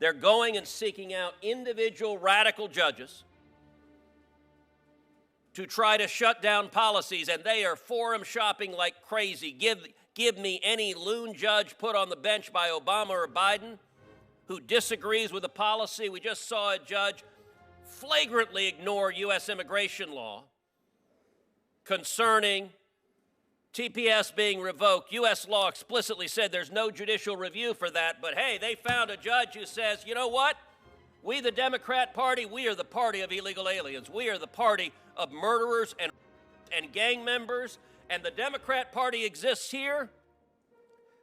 They're going and seeking out individual radical judges to try to shut down policies, and they are forum shopping like crazy. Give me any loon judge put on the bench by Obama or Biden who disagrees with a policy. We just saw a judge flagrantly ignore U.S. immigration law concerning TPS being revoked. U.S. law explicitly said there's no judicial review for that, but hey, they found a judge who says, you know what? We, the Democrat Party, we are the party of illegal aliens. We are the party of murderers and gang members, and the Democrat Party exists here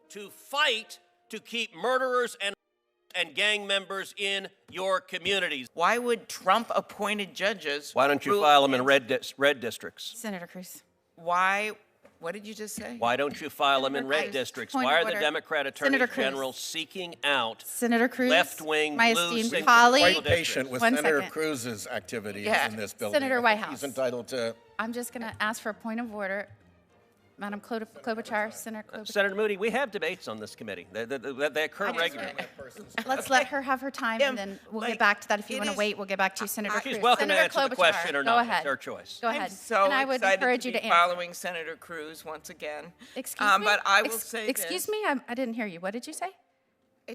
to fight to keep murderers and gang members in your communities. Why would Trump-appointed judges... Why don't you file them in red districts? Senator Cruz. Why... What did you just say? Why don't you file them in red districts? Why are the Democrat attorneys general seeking out left-wing, my blue, esteemed colleague, Quite patient with Senator Cruz's activities in this building. Senator Whitehouse. He's entitled to... I'm just going to ask for a point of order. Madam Klobuchar, Senator Klobuchar. Senator Moody, we have debates on this committee. They occur regularly. Let's let her have her time, and then we'll get back to that. If you want to wait, we'll get back to you, Senator Cruz. She's welcome Senator to answer the question or not. Go ahead. It's her choice. Go ahead. I'm so and I would excited encourage to you be to answer. following Senator Cruz once again. Excuse me? But I will say Excuse this. me? I didn't hear you. What did you say?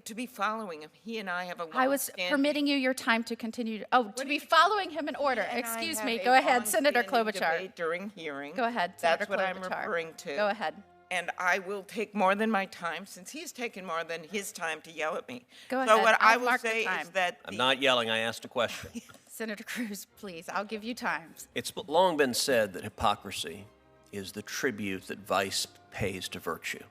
To be following him. He and I have a I was permitting you your time to continue. To be following him in order. Excuse me. Go ahead, Senator Klobuchar. During hearing. Go ahead, Senator That's what I'm Klobuchar. referring to. Go ahead. And I will take more than my time, since he's taken more than his time to yell at me. Go ahead. So what I I've will marked the say time. is that I'm not yelling. I asked a question. Senator Cruz, please. I'll give you time. It's long been said that hypocrisy is the tribute that vice pays to virtue.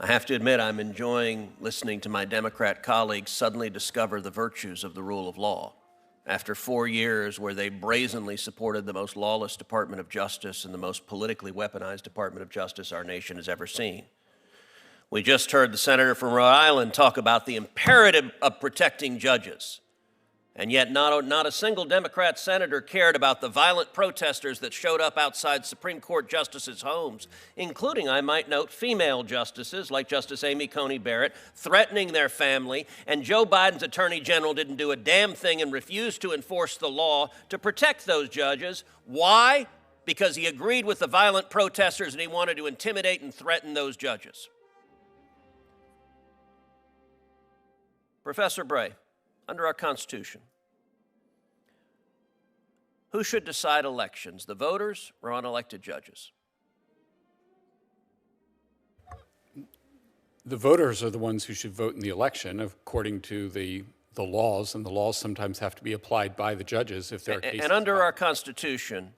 I have to admit, I'm enjoying listening to my Democrat colleagues suddenly discover the virtues of the rule of law after 4 years where they brazenly supported the most lawless Department of Justice and the most politically weaponized Department of Justice our nation has ever seen. We just heard the senator from Rhode Island talk about the imperative of protecting judges. And yet not a single Democrat senator cared about the violent protesters that showed up outside Supreme Court justices' homes, including, I might note, female justices like Justice Amy Coney Barrett, threatening their family, and Joe Biden's attorney general didn't do a damn thing and refused to enforce the law to protect those judges. Why? Because he agreed with the violent protesters and he wanted to intimidate and threaten those judges. Professor Bray, under our Constitution, who should decide elections, the voters or unelected judges? The voters are the ones who should vote in the election according to the laws, and the laws sometimes have to be applied by the judges if there are cases. And under our Constitution,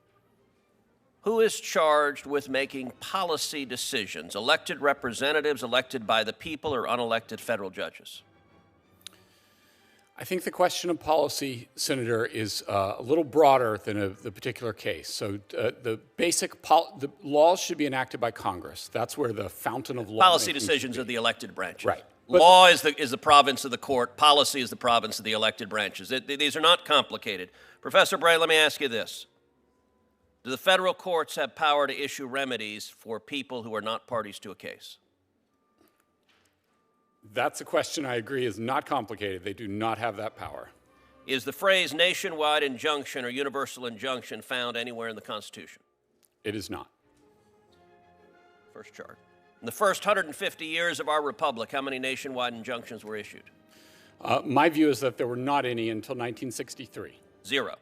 who is charged with making policy decisions? Elected representatives elected by the people or unelected federal judges? I think the question of policy, Senator, is a little broader than the particular case. So the laws should be enacted by Congress. That's where the fountain of law. Policy decisions are the elected branches. Right. Law is the province of the court. Policy is the province of the elected branches. These are not complicated. Professor Bray, let me ask you this. Do the federal courts have power to issue remedies for people who are not parties to a case? That's a question I agree is not complicated. They do not have that power. Is the phrase nationwide injunction or universal injunction found anywhere in the Constitution? It is not. First chart. In the first 150 years of our republic, how many nationwide injunctions were issued? My view is that there were not any until 1963. 0.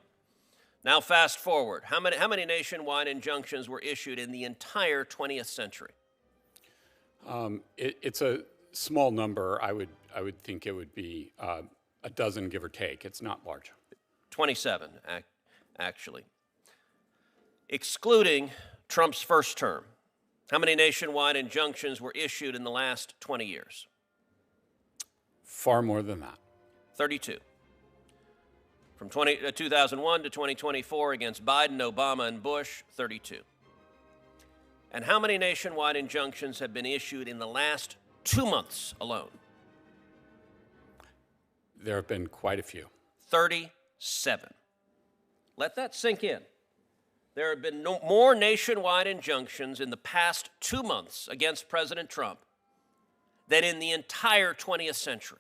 Now fast forward. How many nationwide injunctions were issued in the entire 20th century? It's a small number. I would think it would be a dozen, give or take. It's not large. 27, actually. Excluding Trump's first term, how many nationwide injunctions were issued in the last 20 years? Far more than that. 32. From 2001 to 2024 against Biden, Obama, and Bush, 32. And how many nationwide injunctions have been issued in the last 2 months alone? There have been quite a few. 37. Let that sink in. There have been more nationwide injunctions in the past 2 months against President Trump than in the entire 20th century.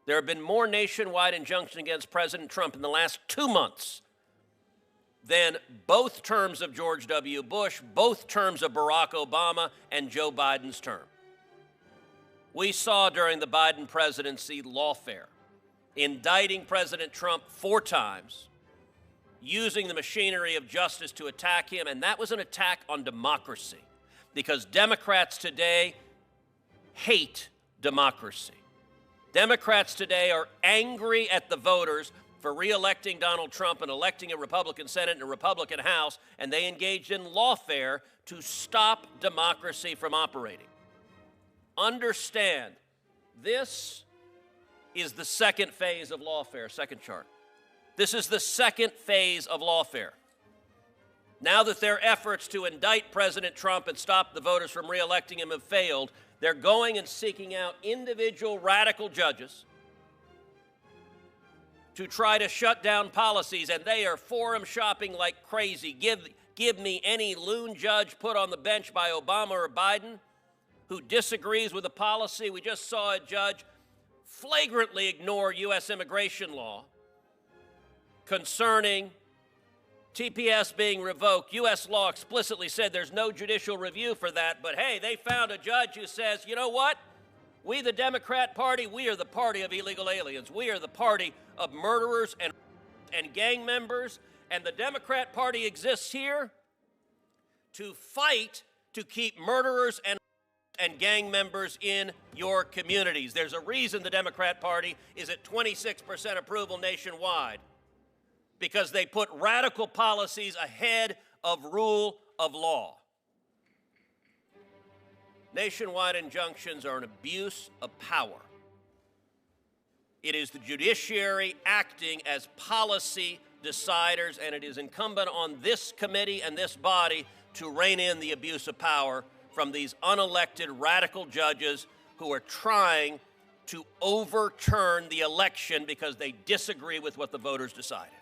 There have been more nationwide injunctions against President Trump in the last 2 months than both terms of George W. Bush, both terms of Barack Obama, and Joe Biden's term. We saw during the Biden presidency lawfare, indicting President Trump 4 times, using the machinery of justice to attack him, and that was an attack on democracy, because Democrats today hate democracy. Democrats today are angry at the voters for re-electing Donald Trump and electing a Republican Senate and a Republican House, and they engaged in lawfare to stop democracy from operating. Understand, this is the second phase of lawfare. Second chart. This is the second phase of lawfare. Now that their efforts to indict President Trump and stop the voters from re-electing him have failed, they're going and seeking out individual radical judges to try to shut down policies, and they are forum shopping like crazy. Give me any loon judge put on the bench by Obama or Biden who disagrees with a policy. We just saw a judge flagrantly ignore U.S. immigration law concerning TPS being revoked. U.S. law explicitly said there's no judicial review for that, but hey, they found a judge who says, you know what? We, the Democrat Party, we are the party of illegal aliens. We are the party of murderers and gang members, and the Democrat Party exists here to fight to keep murderers and gang members in your communities. There's a reason the Democrat Party is at 26% approval nationwide, because they put radical policies ahead of rule of law. Nationwide injunctions are an abuse of power. It is the judiciary acting as policy deciders, and it is incumbent on this committee and this body to rein in the abuse of power from these unelected radical judges who are trying to overturn the election because they disagree with what the voters decided.